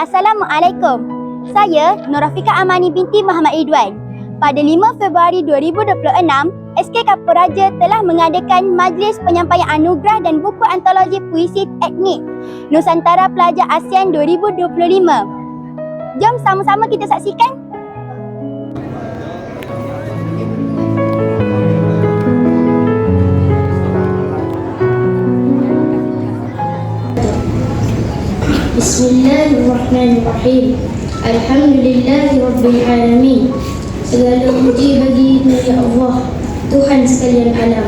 Assalamualaikum. Saya Norafika Amani binti Muhammad Ridwan. Pada 5 Februari 2026, SK Kapur Raja telah mengadakan Majlis Penyampaian Anugerah dan Buku Antologi Puisi Etnik Nusantara Pelajar ASEAN 2025. Jom sama-sama kita saksikan. Bismillahirrahmanirrahim. Alhamdulillahirabbil alamin. Segala puji bagimu ya Allah, Tuhan sekalian alam.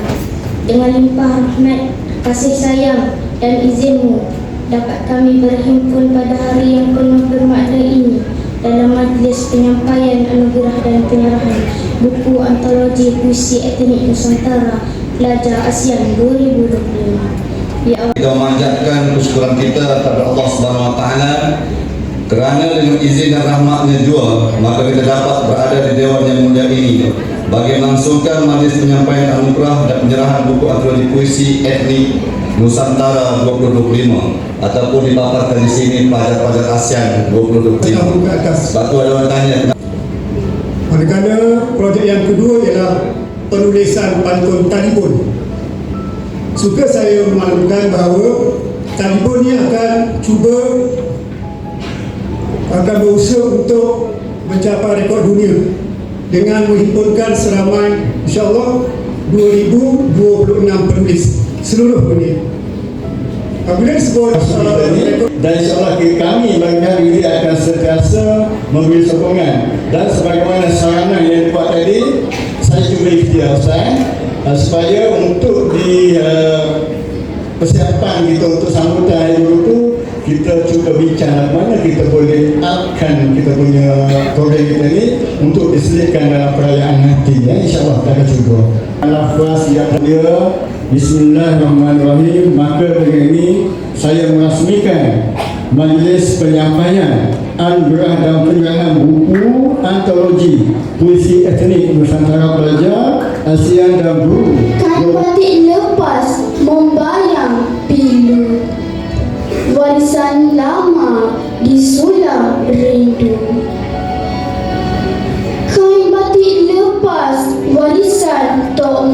Dengan limpah rahmat, kasih sayang dan izinmu, dapat kami berhimpun pada hari yang penuh bermakna ini dalam majlis penyampaian anugerah dan penyerahan buku antologi puisi etnik Nusantara Pelajar ASEAN 2025. Kita memanjatkan kesyukuran kita kepada Allah Subhanahu Wa Taala kerana dengan izin dan rahmatnya jua maka kita dapat berada di Dewan yang mulia ini bagi melangsungkan majlis penyampaian anugerah dan penyerahan buku antologi puisi etnik Nusantara 2025 ataupun dipaparkan di sini pelajar-pelajar ASEAN 2025. Sebab tu ada orang tanya. Oleh kerana projek yang kedua ialah penulisan pantun talibun. Suka saya memaklumkan bahawa talibun ni akan berusaha untuk mencapai rekod dunia dengan menghimpunkan seramai insyaAllah 2026 penulis seluruh dunia. Apabila disebut dan insyaAllah kami bagi hari ini akan sentiasa memberi sokongan dan sebagaimana sarana yang dibuat tadi, saya cuba ikhtiar supaya untuk di persiapan kita untuk sambutan hari itu kita cuba bincang mana kita boleh upkan kita punya program kita ni untuk diselipkan dalam perayaan nanti ya, insyaAllah kita akan cuba. Lafaz yang dia Bismillahirrahmanirrahim. Maka dengan ini saya merasmikan Majlis Penyampaian Anugerah dan Penyerahan Buku Antologi Puisi Etnik Nusantara Pelajar ASEAN dan Brunei. Kan batik lepas membayang pilu, warisan lama disulam rindu. Kain batik lepas warisan Tok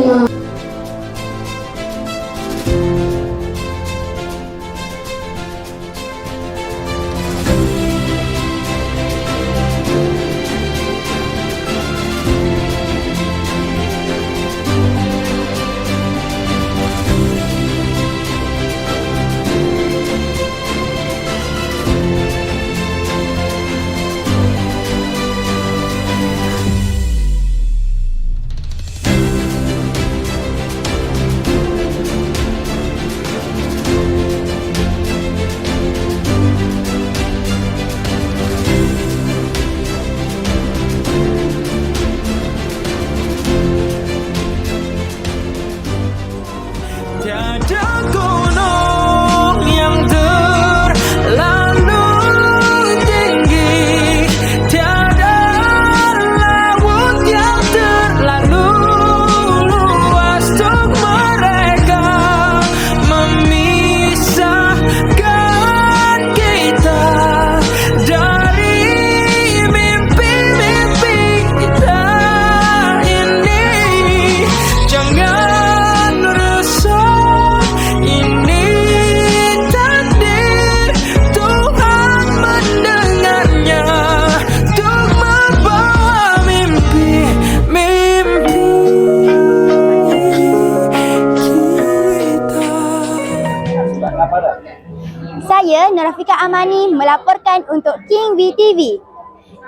Saya Norafika Amani melaporkan untuk King V TV.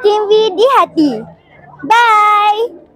King V di hati. Bye.